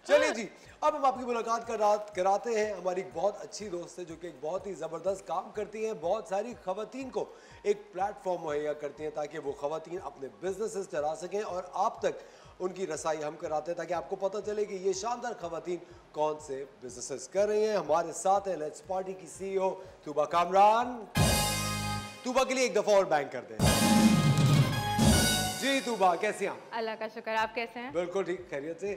चलिए जी, अब हम आपकी मुलाकात कराते हैं हमारी एक बहुत अच्छी दोस्त है जो कि एक बहुत ही ज़बरदस्त काम करती हैं, बहुत सारी खवातीन को एक प्लेटफॉर्म मुहैया करती हैं ताकि वो खवातीन अपने बिजनेसेस चला सकें और आप तक उनकी रसाई हम कराते हैं ताकि आपको पता चले कि ये शानदार खवातीन कौन से बिजनेसेस कर रही हैं। हमारे साथ है लेट्स पार्टी की CEO तूबा कामरान। तूबा के लिए एक दफ़ा और बैंक कर दें। जी तूबा, कैसे हैं? अल्लाह का शुक्र, आप कैसे हैं? बिल्कुल ठीक, खैरियत से।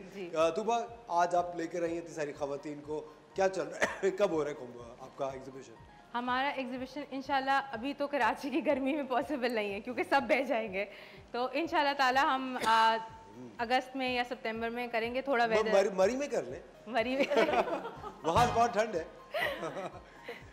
तूबा, आज आप लेकर आई हैं इतनी सारी खवातीन को, क्या चल रहा है? कब हो रहा है आपका एग्जीबिशन? हमारा एग्जीबिशन इंशाल्लाह अभी तो कराची की गर्मी में पॉसिबल नहीं है क्योंकि सब बह जाएंगे, तो इंशाल्लाह ताला हम अगस्त में या सितंबर में करेंगे। थोड़ा वेदर मरी में कर लें। मरी में वहाँ बहुत ठंड है।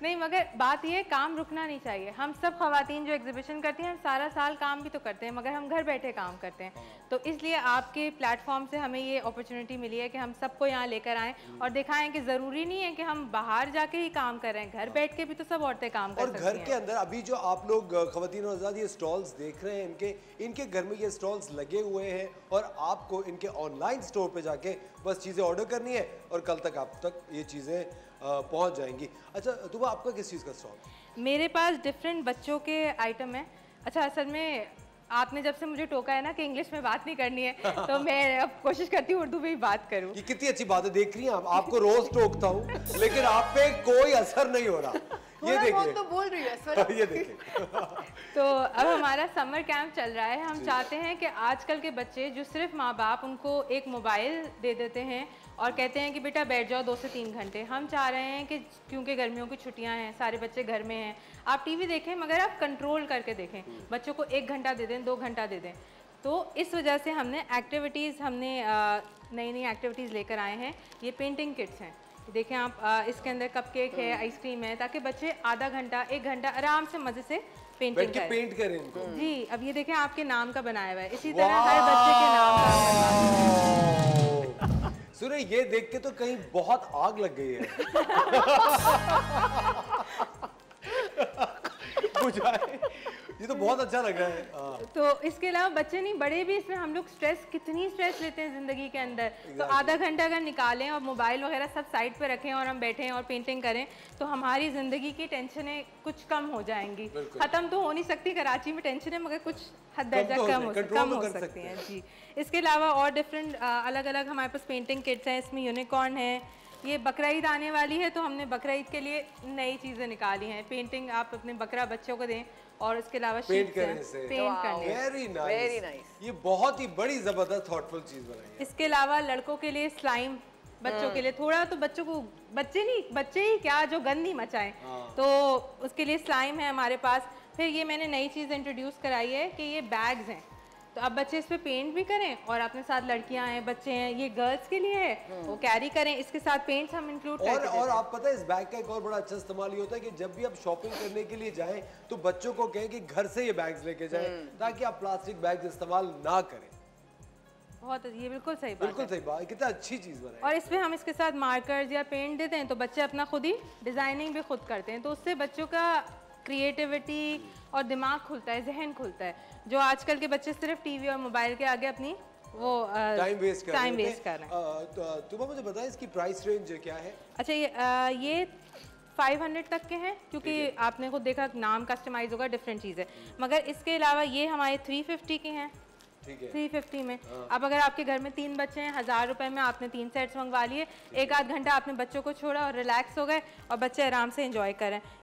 नहीं, मगर बात ये काम रुकना नहीं चाहिए। हम सब खवातीन जो एग्जीबिशन करती हैं, हम सारा साल काम भी तो करते हैं मगर हम घर बैठे काम करते हैं, तो इसलिए आपके प्लेटफॉर्म से हमें ये अपॉर्चुनिटी मिली है कि हम सबको यहाँ लेकर आएँ और दिखाएं कि ज़रूरी नहीं है कि हम बाहर जाके ही काम कर रहे हैं, घर बैठ के भी तो सब औरतें काम कर सकती हैं। और घर के अंदर अभी जो आप लोग खवातीन और आज़ाद ये स्टॉल्स देख रहे हैं, इनके घर में ये स्टॉल्स लगे हुए हैं और आपको इनके ऑनलाइन स्टोर पे जाके बस चीज़ें ऑर्डर करनी है और कल तक आप तक ये चीज़ें पहुंच जाएंगी। अच्छा तुम्हें आपका किस चीज़ का स्टॉल? मेरे पास डिफरेंट बच्चों के आइटम है। अच्छा, असल में आपने जब से मुझे टोका है ना कि इंग्लिश में बात नहीं करनी है तो मैं अब कोशिश करती हूँ उर्दू में ही बात करूँ। ये कितनी अच्छी बात है, देख रही हैं आप, आपको रोज टोकता हूँ लेकिन आप पे कोई असर नहीं हो रहा। ये देखिए तो बोल रही है ये देखिए। तो अब हमारा समर कैंप चल रहा है। हम चाहते हैं कि आजकल के बच्चे जो सिर्फ माँ बाप उनको एक मोबाइल दे देते हैं और कहते हैं कि बेटा बैठ जाओ 2 से 3 घंटे, हम चाह रहे हैं कि क्योंकि गर्मियों की छुट्टियां हैं, सारे बच्चे घर में हैं, आप टीवी देखें मगर आप कंट्रोल करके देखें, बच्चों को 1 घंटा दे दें, 2 घंटा दे दें। तो इस वजह से हमने एक्टिविटीज़ नई नई एक्टिविटीज़ लेकर आए हैं। ये पेंटिंग किट्स हैं, देखें आप, इसके अंदर कपकेक है, आइसक्रीम है, ताकि बच्चे आधा घंटा 1 घंटा आराम से मज़े से पेंटिंग करें। पेंट करें इनको। जी, अब ये देखें आपके नाम का बनाया हुआ है, इसी तरह हर बच्चे के नाम का। सुने, ये देख के तो कहीं बहुत आग लग गई है। बुझाए, ये तो बहुत अच्छा लग रहा है। तो इसके अलावा बच्चे नहीं, बड़े भी इसमें हम लोग कितनी स्ट्रेस लेते हैं ज़िंदगी के अंदर, तो आधा घंटा अगर निकालें और मोबाइल वगैरह सब साइड पे रखें और हम बैठें और पेंटिंग करें तो हमारी ज़िंदगी की टेंशनें कुछ कम हो जाएंगी। ख़त्म तो हो नहीं सकती कराची में टेंशनें, मगर कुछ हद दर्जा कम हो सकती हैं। जी, इसके अलावा और डिफरेंट अलग अलग हमारे पास पेंटिंग किट्स हैं। इसमें यूनिकॉर्न है, ये बकरा ईद आने वाली है तो हमने बकरा ईद के लिए नई चीज़ें निकाली हैं। पेंटिंग आप अपने बकरा बच्चों को दें और इसके अलावा पेंट करने से। Very nice. ये बहुत ही बड़ी जबरदस्त थॉटफुल चीज बनाई है। इसके अलावा लड़कों के लिए स्लाइम, बच्चों के लिए थोड़ा तो बच्चों को, बच्चे ही क्या जो गंदी मचाएं, तो उसके लिए स्लाइम है हमारे पास। फिर ये मैंने नई चीज़ इंट्रोड्यूस कराई है कि ये बैग्स हैं, तो अब बच्चे इस पे पेंट भी करें और अपने साथ लड़कियां हैं, बच्चे हैं, ये गर्ल्स के लिए है, वो कैरी करें, इसके साथ पेंट्स हम इंक्लूड करते हैं। और आप पता है इस बैग का एक और बड़ा अच्छा इस्तेमाल ये होता है कि जब भी आप शॉपिंग करने के लिए जाएं तो बच्चों को कहें कि घर से ये बैग्स लेके जाएं ताकि आप प्लास्टिक बैग्स इस्तेमाल ना करें। बहुत, ये बिल्कुल सही बात, बिल्कुल सही बात, कितना अच्छी चीज बनाई। और इसमें हम इसके साथ मार्कर्स या पेंट देते हैं तो बच्चे अपना खुद ही डिजाइनिंग भी खुद करते हैं, तो उससे बच्चों का क्रिएटिविटी और दिमाग खुलता है, जहन खुलता है। जो आजकल के बच्चे सिर्फ टीवी और मोबाइल के आगे अपनी वो टाइम वेस्ट कर रहे हैं। तुम मुझे बताएं इसकी प्राइस रेंज क्या है? अच्छा, ये 500 तक के हैं क्योंकि आपने खुद देखा नाम कस्टमाइज होगा, डिफरेंट चीज़ है, मगर इसके अलावा ये हमारे 350 के हैं। 350 में अब अगर आपके घर में 3 बच्चे हैं, 1000 रुपए में आपने 3 सेट्स मंगवा लिए, 1 आध घंटा आपने बच्चों को छोड़ा और रिलैक्स हो गए और बच्चे आराम से एंजॉय करें।